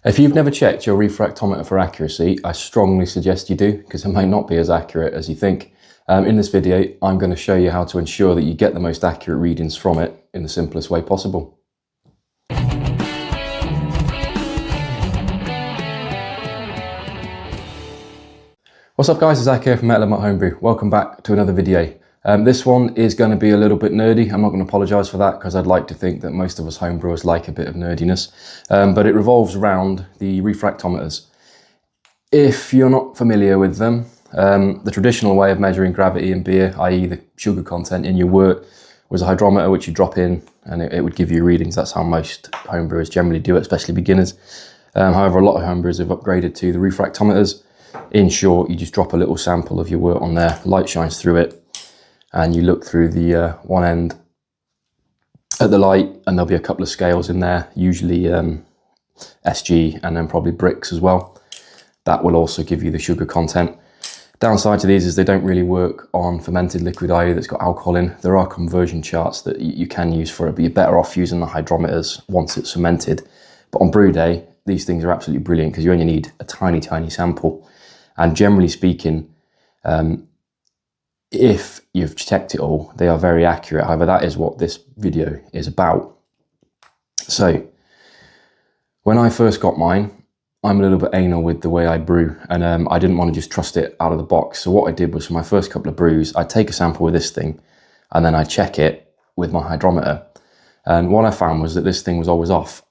If you've never checked your refractometer for accuracy, I strongly suggest you do, because it may not be as accurate as you think. In this video, I'm going to show you how to ensure that you get the most accurate readings from it in the simplest way possible. What's up guys, it's Zach here from Metal Homebrew. Welcome back to another video. This one is going to be a little bit nerdy. I'm not going to apologise for that because I'd like to think that most of us homebrewers like a bit of nerdiness. But it revolves around the refractometers. If you're not familiar with them, the traditional way of measuring gravity in beer, i.e. the sugar content in your wort, was a hydrometer which you drop in and it would give you readings. That's how most homebrewers generally do it, especially beginners. However, a lot of homebrewers have upgraded to the refractometers. In short, you just drop a little sample of your wort on there, light shines through it, and you look through the one end at the light, and there'll be a couple of scales in there, usually SG and then probably bricks as well. That will also give you the sugar content. Downside to these is they don't really work on fermented liquid, i.e. that's got alcohol in. There are conversion charts that you can use for it, but you're better off using the hydrometers once it's fermented. But on brew day, these things are absolutely brilliant because you only need a tiny, tiny sample. And generally speaking, if you've checked it all, they are very accurate. However, that is what this video is about. So when I first got mine, I'm a little bit anal with the way I brew, and I didn't want to just trust it out of the box. So what I did was, for my first couple of brews, I'd take a sample with this thing and then I'd check it with my hydrometer. And what I found was that this thing was always off,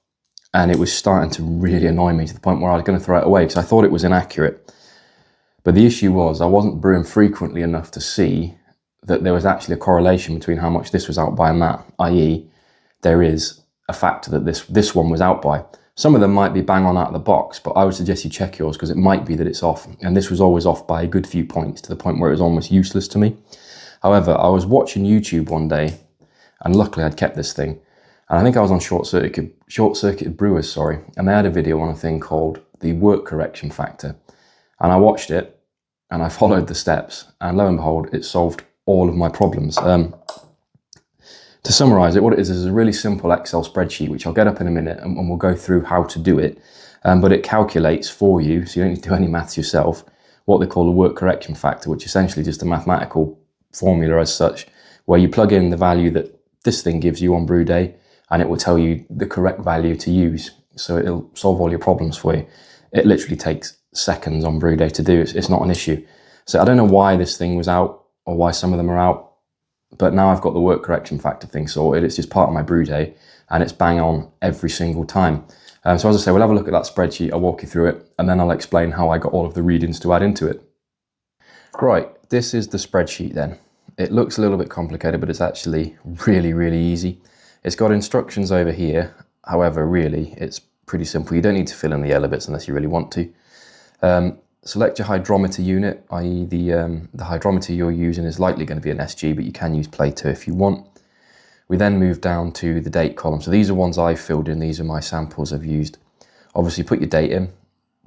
and it was starting to really annoy me to the point where I was going to throw it away because I thought it was inaccurate. But the issue was I wasn't brewing frequently enough to see that there was actually a correlation between how much this was out by and that, i.e. there is a factor that this one was out by. Some of them might be bang on out of the box, but I would suggest you check yours because it might be that it's off. And this was always off by a good few points, to the point where it was almost useless to me. However, I was watching YouTube one day, and luckily I'd kept this thing. And I think I was on Short Circuited Brewers, and they had a video on a thing called the wort correction factor. And I watched it, and I followed the steps, and lo and behold, it solved all of my problems. To summarise it, what it is a really simple Excel spreadsheet, which I'll get up in a minute, and we'll go through how to do it. But it calculates for you, so you don't need to do any maths yourself, what they call the wort correction factor, which is essentially just a mathematical formula as such, where you plug in the value that this thing gives you on brew day, and it will tell you the correct value to use. So it'll solve all your problems for you. It literally takes seconds on brew day to do. It's not an issue. So I don't know why this thing was out, or why some of them are out, but now I've got the wort correction factor thing sorted. It's just part of my brew day, and it's bang on every single time. So as I say, we'll have a look at that spreadsheet. I'll walk you through it, and then I'll explain how I got all of the readings to add into it. Right, this is the spreadsheet then. It looks a little bit complicated, but it's actually really, really easy. It's got instructions over here. However, really, it's pretty simple. You don't need to fill in the yellow bits unless you really want to. Select your hydrometer unit, i.e. the hydrometer you're using is likely going to be an SG, but you can use Plato if you want. We then move down to the date column. So these are ones I've filled in. These are my samples I've used. Obviously put your date in.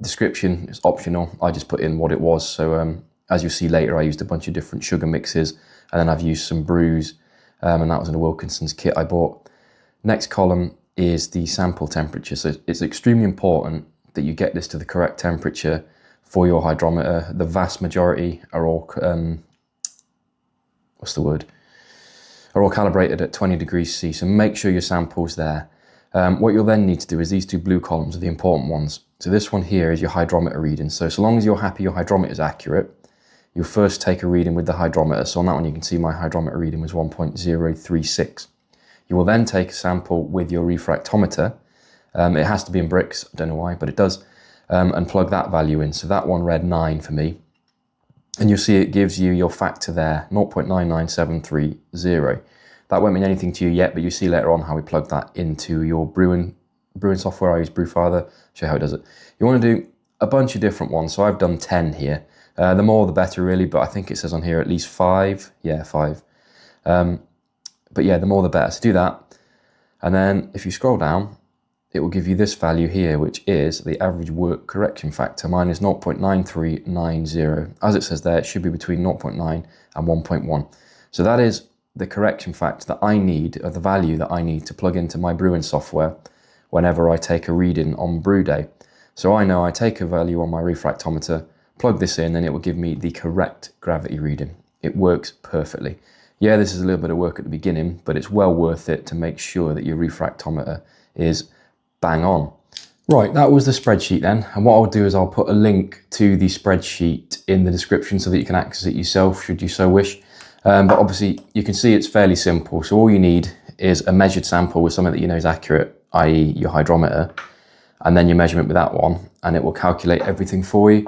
Description is optional. I just put in what it was. So as you'll see later, I used a bunch of different sugar mixes, and then I've used some brews, and that was in a Wilkinson's kit I bought. Next column is the sample temperature. So it's extremely important that you get this to the correct temperature for your hydrometer. The vast majority are all, are all calibrated at 20 degrees C, so make sure your sample's there. What you'll then need to do is these two blue columns are the important ones. So this one here is your hydrometer reading. So long as you're happy your hydrometer is accurate, you'll first take a reading with the hydrometer. So on that one you can see my hydrometer reading was 1.036. You will then take a sample with your refractometer. It has to be in bricks, I don't know why, but it does. And plug that value in. So that one read 9 for me. And you'll see it gives you your factor there, 0.99730. That won't mean anything to you yet, but you see later on how we plug that into your brewing software. I use Brewfather, show you how it does it. You want to do a bunch of different ones. So I've done 10 here. The more the better really, but I think it says on here at least 5. Yeah, 5. But yeah, the more the better. So do that. And then if you scroll down, it will give you this value here, which is the average wort correction factor. Mine is 0.9390. As it says there, it should be between 0.9 and 1.1. So that is the correction factor that I need, or the value that I need to plug into my brewing software whenever I take a reading on brew day. So I know I take a value on my refractometer, plug this in, and it will give me the correct gravity reading. It works perfectly. Yeah, this is a little bit of work at the beginning, but it's well worth it to make sure that your refractometer is bang on. Right, that was the spreadsheet then. And what I'll do is I'll put a link to the spreadsheet in the description so that you can access it yourself, should you so wish. But obviously you can see it's fairly simple. So all you need is a measured sample with something that you know is accurate, i.e. your hydrometer, and then your measurement with that one, and it will calculate everything for you.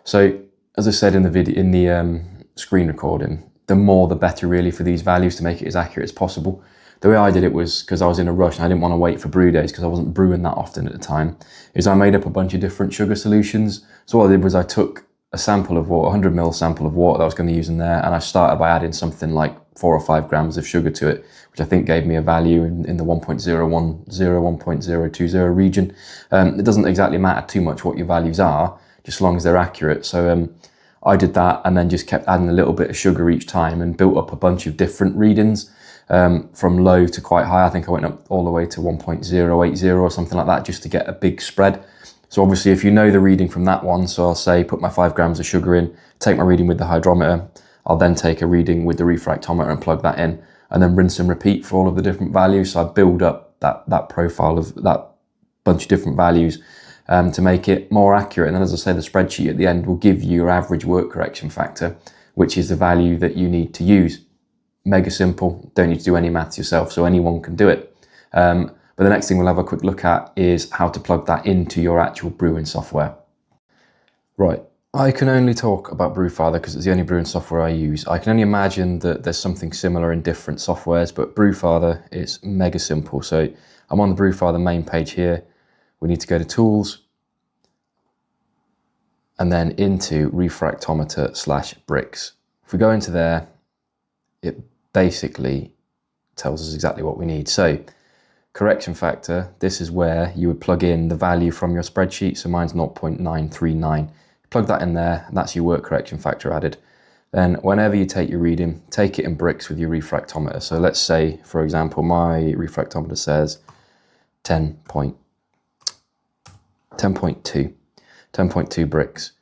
So as I said in the video, in the screen recording, the more the better really for these values to make it as accurate as possible. The way I did it was because I was in a rush and I didn't want to wait for brew days because I wasn't brewing that often at the time, is I made up a bunch of different sugar solutions. So what I did was I took a sample of water, 100 ml sample of water that I was going to use in there, and I started by adding something like 4 or 5 grams of sugar to it, which I think gave me a value in the 1.010, 1.020 region. It doesn't exactly matter too much what your values are, just as long as they're accurate. So I did that and then just kept adding a little bit of sugar each time and built up a bunch of different readings. From low to quite high. I think I went up all the way to 1.080 or something like that, just to get a big spread. So obviously if you know the reading from that one, so I'll say put my 5 grams of sugar in, take my reading with the hydrometer, I'll then take a reading with the refractometer and plug that in, and then rinse and repeat for all of the different values. So I build up that profile of that bunch of different values to make it more accurate. And then, as I say, the spreadsheet at the end will give you your average work correction factor, which is the value that you need to use. Mega simple, don't need to do any maths yourself, so anyone can do it. But the next thing we'll have a quick look at is how to plug that into your actual brewing software. Right, I can only talk about Brewfather because it's the only brewing software I use. I can only imagine that there's something similar in different softwares, but Brewfather is mega simple. So I'm on the Brewfather main page here. We need to go to Tools, and then into Refractometer/bricks. If we go into there, it basically tells us exactly what we need. So correction factor, this is where you would plug in the value from your spreadsheet. So mine's 0.939. Plug that in there, and that's your work correction factor added. Then whenever you take your reading, take it in bricks with your refractometer. So let's say, for example, my refractometer says 10.2 bricks.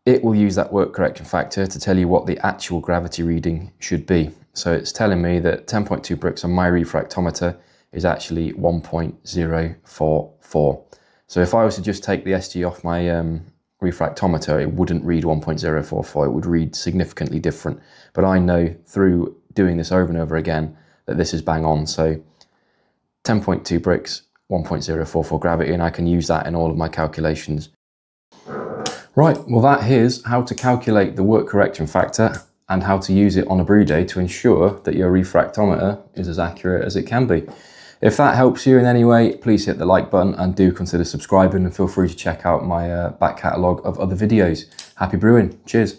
It will use that work correction factor to tell you what the actual gravity reading should be. So it's telling me that 10.2 bricks on my refractometer is actually 1.044. So if I was to just take the SG off my refractometer, it wouldn't read 1.044, it would read significantly different. But I know through doing this over and over again that this is bang on. So 10.2 bricks, 1.044 gravity, and I can use that in all of my calculations. Right, well that is how to calculate the work correction factor and how to use it on a brew day to ensure that your refractometer is as accurate as it can be. If that helps you in any way, please hit the like button and do consider subscribing, and feel free to check out my back catalogue of other videos. Happy brewing, cheers.